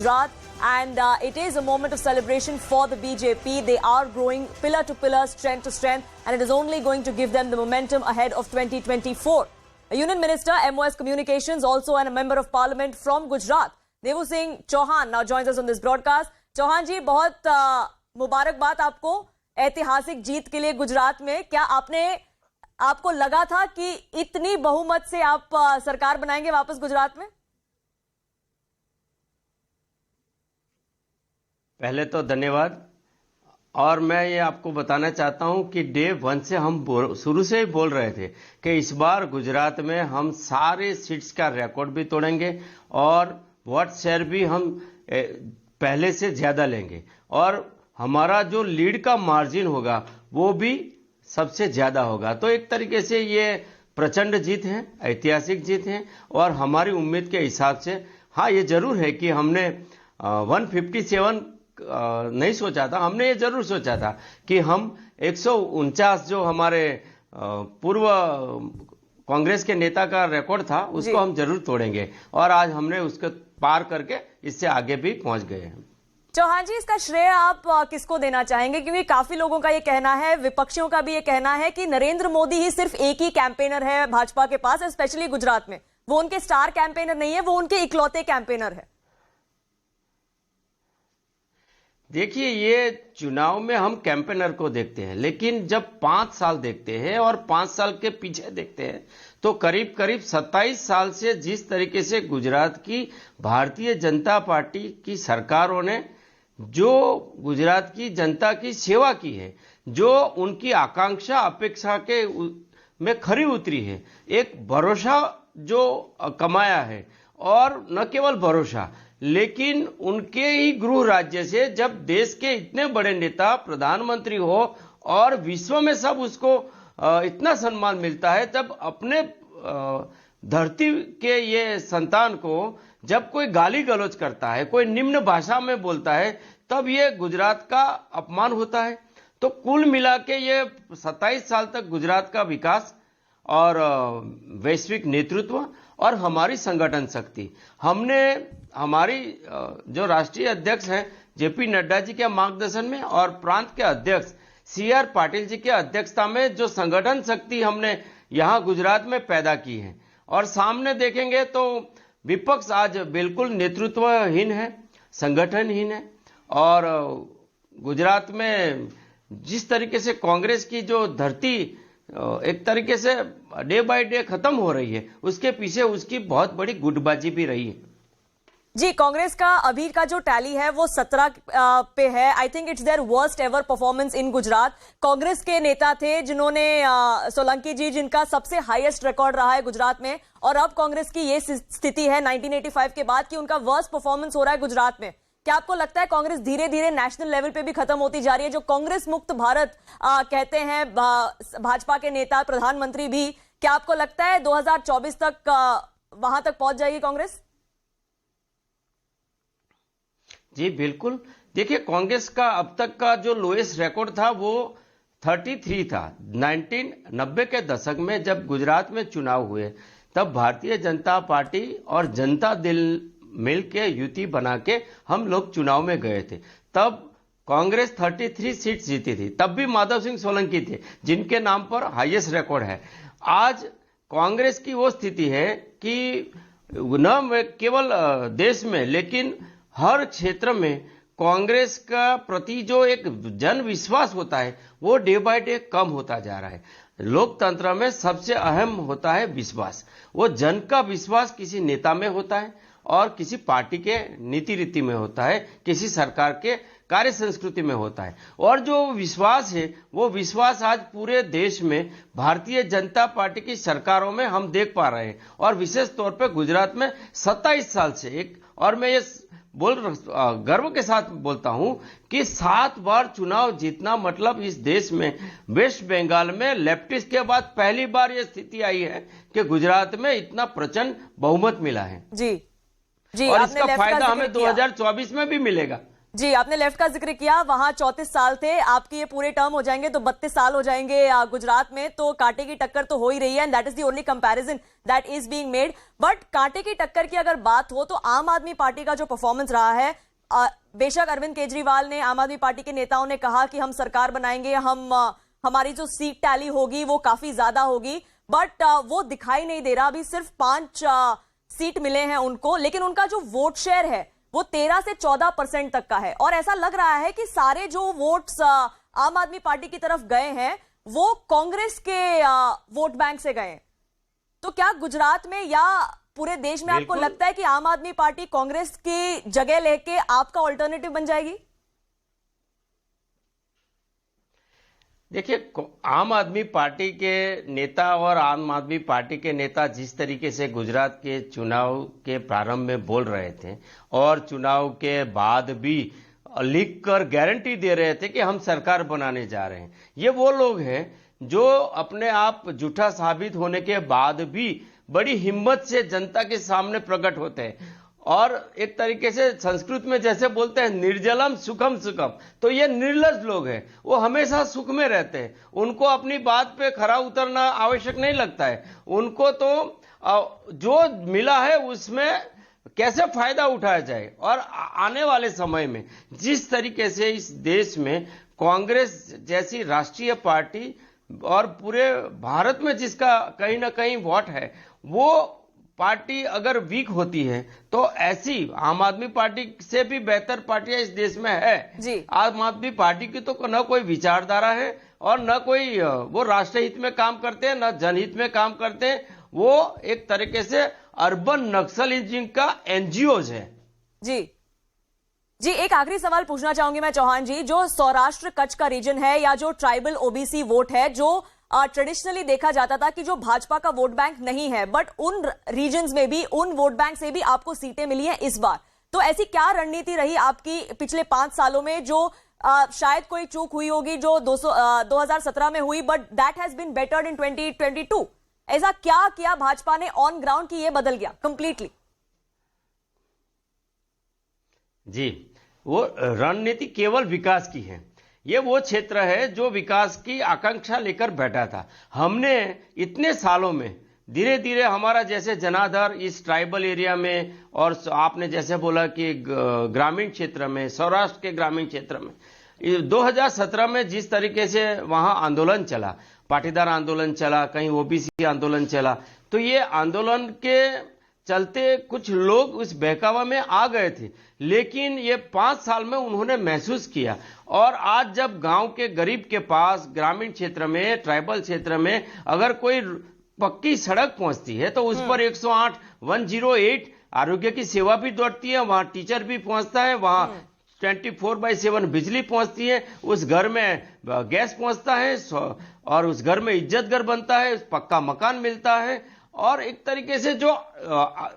Gujarat, and it is a moment of celebration for the BJP. They are growing pillar to pillar, strength to strength, and it is only going to give them the momentum ahead of 2024. A Union Minister, MOS Communications, also and a Member of Parliament from Gujarat, Devu Singh Chauhan, now joins us on this broadcast. Chauhan ji, बहुत मुबारकबाद आपको ऐतिहासिक जीत के लिए गुजरात में. क्या आपको लगा था कि इतनी बहुमत से आप सरकार बनाएंगे वापस गुजरात में? पहले तो धन्यवाद. और मैं ये आपको बताना चाहता हूं कि डे वन से हम शुरू से ही बोल रहे थे कि इस बार गुजरात में हम सारे सीट्स का रिकॉर्ड भी तोड़ेंगे और वोट शेयर भी हम पहले से ज्यादा लेंगे और हमारा जो लीड का मार्जिन होगा वो भी सबसे ज्यादा होगा. तो एक तरीके से ये प्रचंड जीत है, ऐतिहासिक जीत है और हमारी उम्मीद के हिसाब से हाँ ये जरूर है कि हमने 157 नहीं सोचा था. हमने ये जरूर सोचा था कि हम 149 जो हमारे पूर्व कांग्रेस के नेता का रिकॉर्ड था उसको हम जरूर तोड़ेंगे और आज हमने उसको पार करके इससे आगे भी पहुंच गए हैं. चौहान जी, इसका श्रेय आप किसको देना चाहेंगे? क्योंकि काफी लोगों का ये कहना है, विपक्षियों का भी ये कहना है कि नरेंद्र मोदी ही सिर्फ एक ही कैंपेनर है भाजपा के पास, स्पेशली गुजरात में. वो उनके स्टार कैंपेनर नहीं है, वो उनके इकलौते कैंपेनर है. देखिए, ये चुनाव में हम कैंपेनर को देखते हैं, लेकिन जब 5 साल देखते हैं और 5 साल के पीछे देखते हैं तो करीब करीब 27 साल से जिस तरीके से गुजरात की भारतीय जनता पार्टी की सरकारों ने जो गुजरात की जनता की सेवा की है, जो उनकी आकांक्षा अपेक्षा के में खरी उतरी है, एक भरोसा जो कमाया है और न केवल भरोसा लेकिन उनके ही गृह राज्य से जब देश के इतने बड़े नेता प्रधानमंत्री हो और विश्व में सब उसको इतना सम्मान मिलता है, तब अपने धरती के ये संतान को जब कोई गाली गलौज करता है, कोई निम्न भाषा में बोलता है, तब ये गुजरात का अपमान होता है. तो कुल मिला के ये 27 साल तक गुजरात का विकास और वैश्विक नेतृत्व और हमारी संगठन शक्ति, हमने हमारी जो राष्ट्रीय अध्यक्ष हैं जेपी नड्डा जी के मार्गदर्शन में और प्रांत के अध्यक्ष CR पाटिल जी के अध्यक्षता में जो संगठन शक्ति हमने यहां गुजरात में पैदा की है. और सामने देखेंगे तो विपक्ष आज बिल्कुल नेतृत्वहीन है, संगठनहीन है और गुजरात में जिस तरीके से कांग्रेस की जो धरती एक तरीके से डे बाय डे खत्म हो रही है, उसके पीछे उसकी बहुत बड़ी गुटबाजी भी रही है. जी, कांग्रेस का अभी का जो टैली है वो 17 पे है. I think it's their worst ever performance in Gujarat. Congress के नेता थे जिन्होंने सोलंकी जी, जिनका सबसे हाईएस्ट रिकॉर्ड रहा है गुजरात में, और अब कांग्रेस की ये स्थिति है 1985 के बाद कि उनका वर्स्ट परफॉर्मेंस हो रहा है गुजरात में. क्या आपको लगता है कांग्रेस धीरे धीरे नेशनल लेवल पे भी खत्म होती जा रही है? जो कांग्रेस मुक्त भारत कहते हैं भाजपा के नेता, प्रधानमंत्री भी, क्या आपको लगता है 2024 तक वहां तक पहुंच जाएगी कांग्रेस? जी बिल्कुल. देखिए, कांग्रेस का अब तक का जो लोएस्ट रिकॉर्ड था वो 33 था. 1990 के दशक में जब गुजरात में चुनाव हुए तब भारतीय जनता पार्टी और जनता दल मिल के युति बना के हम लोग चुनाव में गए थे. तब कांग्रेस 33 सीट जीती थी. तब भी माधव सिंह सोलंकी थे जिनके नाम पर हाईएस्ट रिकॉर्ड है. आज कांग्रेस की वो स्थिति है कि न केवल देश में लेकिन हर क्षेत्र में कांग्रेस का प्रति जो एक जन विश्वास होता है वो डे बाय डे कम होता जा रहा है. लोकतंत्र में सबसे अहम होता है विश्वास. वो जन का विश्वास किसी नेता में होता है और किसी पार्टी के नीति रीति में होता है, किसी सरकार के कार्य संस्कृति में होता है. और जो विश्वास है वो विश्वास आज पूरे देश में भारतीय जनता पार्टी की सरकारों में हम देख पा रहे हैं और विशेष तौर पे गुजरात में 27 साल से एक, और मैं ये गर्व के साथ बोलता हूं कि 7 बार चुनाव जीतना मतलब इस देश में वेस्ट बंगाल में लेफ्टिस्ट के बाद पहली बार यह स्थिति आई है कि गुजरात में इतना प्रचंड बहुमत मिला है. जी जी, और इसका फायदा हमें 2024 में भी मिलेगा. जी, आपने लेफ्ट का जिक्र किया, वहां 34 साल थे, आपके ये पूरे टर्म हो जाएंगे तो 32 साल हो जाएंगे गुजरात में, तो कांटे की टक्कर तो हो ही रही है and that is the only comparison that is being made. But कांटे की टक्कर की अगर बात हो तो आम आदमी पार्टी का जो परफॉर्मेंस रहा है, बेशक अरविंद केजरीवाल ने, आम आदमी पार्टी के नेताओं ने कहा कि हम सरकार बनाएंगे, हमारी जो सीट टैली होगी वो काफी ज्यादा होगी, बट वो दिखाई नहीं दे रहा। अभी सिर्फ 5 सीट मिले हैं उनको, लेकिन उनका जो वोट शेयर है वो 13 से 14% तक का है और ऐसा लग रहा है कि सारे जो वोट्स आम आदमी पार्टी की तरफ गए हैं वो कांग्रेस के वोट बैंक से गए हैं। तो क्या गुजरात में या पूरे देश में आपको लगता है कि आम आदमी पार्टी कांग्रेस की जगह लेके आपका ऑल्टरनेटिव बन जाएगी? देखिए, आम आदमी पार्टी के नेता और आम आदमी पार्टी के नेता जिस तरीके से गुजरात के चुनाव के प्रारंभ में बोल रहे थे और चुनाव के बाद भी लिख कर गारंटी दे रहे थे कि हम सरकार बनाने जा रहे हैं, ये वो लोग हैं जो अपने आप झूठा साबित होने के बाद भी बड़ी हिम्मत से जनता के सामने प्रकट होते हैं और एक तरीके से संस्कृत में जैसे बोलते हैं निर्जलम सुखम सुखम, तो ये निर्लज लोग हैं, वो हमेशा सुख में रहते हैं, उनको अपनी बात पे खरा उतरना आवश्यक नहीं लगता है, उनको तो जो मिला है उसमें कैसे फायदा उठाया जाए। और आने वाले समय में जिस तरीके से इस देश में कांग्रेस जैसी राष्ट्रीय पार्टी और पूरे भारत में जिसका कहीं ना कहीं वोट है, वो पार्टी अगर वीक होती है तो ऐसी आम आदमी पार्टी से भी बेहतर पार्टियां इस देश में है जी। आम आदमी पार्टी की तो न कोई विचारधारा है और न कोई वो राष्ट्र हित में काम करते हैं, न जनहित में काम करते हैं, वो एक तरीके से अर्बन नक्सलिज्म का एनजीओज है। जी जी, एक आखिरी सवाल पूछना चाहूंगी मैं चौहान जी, जो सौराष्ट्र कच्छ का रीजन है या जो ट्राइबल ओबीसी वोट है, जो ट्रेडिशनली देखा जाता था कि जो भाजपा का वोट बैंक नहीं है, बट उन रीजन्स में भी, उन वोट बैंक से भी आपको सीटें मिली हैं इस बार, तो ऐसी क्या रणनीति रही आपकी पिछले 5 सालों में जो शायद कोई चूक हुई होगी जो 2017 में हुई, but that has been bettered in 2022? ऐसा क्या किया भाजपा ने ऑन ग्राउंड की ये बदल गया कंप्लीटली? जी, वो रणनीति केवल विकास की है, ये वो क्षेत्र है जो विकास की आकांक्षा लेकर बैठा था। हमने इतने सालों में धीरे धीरे हमारा जैसे जनाधार इस ट्राइबल एरिया में और आपने जैसे बोला कि ग्रामीण क्षेत्र में, सौराष्ट्र के ग्रामीण क्षेत्र में 2017 में जिस तरीके से वहां आंदोलन चला, पाटीदार आंदोलन चला, कहीं ओबीसी आंदोलन चला, तो ये आंदोलन के चलते कुछ लोग उस बहकावा में आ गए थे, लेकिन ये 5 साल में उन्होंने महसूस किया और आज जब गांव के गरीब के पास ग्रामीण क्षेत्र में, ट्राइबल क्षेत्र में अगर कोई पक्की सड़क पहुंचती है तो उस पर 108 108 आरोग्य की सेवा भी दौड़ती है, वहां टीचर भी पहुंचता है, वहां 24/7 बिजली पहुंचती है, उस घर में गैस पहुंचता है और उस घर में इज्जत घर बनता है, पक्का मकान मिलता है और एक तरीके से जो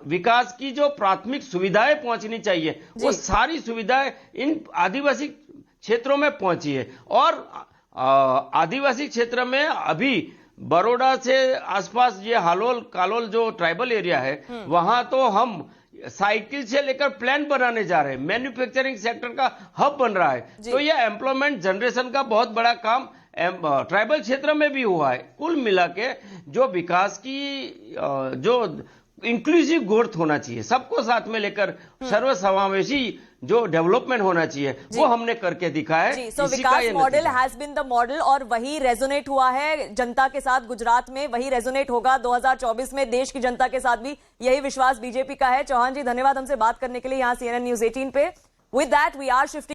विकास की जो प्राथमिक सुविधाएं पहुंचनी चाहिए वो सारी सुविधाएं इन आदिवासी क्षेत्रों में पहुंची है। और आदिवासी क्षेत्र में अभी बड़ौदा से आसपास ये हालोल कालोल जो ट्राइबल एरिया है, वहां तो हम साइकिल से लेकर प्लान बनाने जा रहे हैं, मैन्युफैक्चरिंग सेक्टर का हब बन रहा है, तो ये एम्प्लॉयमेंट जनरेशन का बहुत बड़ा काम ट्राइबल क्षेत्र में भी हुआ है। कुल मिला के जो विकास की जो इंक्लूसिव ग्रोथ होना चाहिए, सबको साथ में लेकर सर्वसमावेशी जो डेवलपमेंट होना चाहिए वो हमने करके दिखाया है। So Vikas model has been the model और वही रेजोनेट हुआ है जनता के साथ गुजरात में, वही रेजोनेट होगा 2024 में देश की जनता के साथ भी, यही विश्वास बीजेपी का है। चौहान जी, धन्यवाद हमसे बात करने के लिए यहाँ CNN News 18 पे। With that we are shifting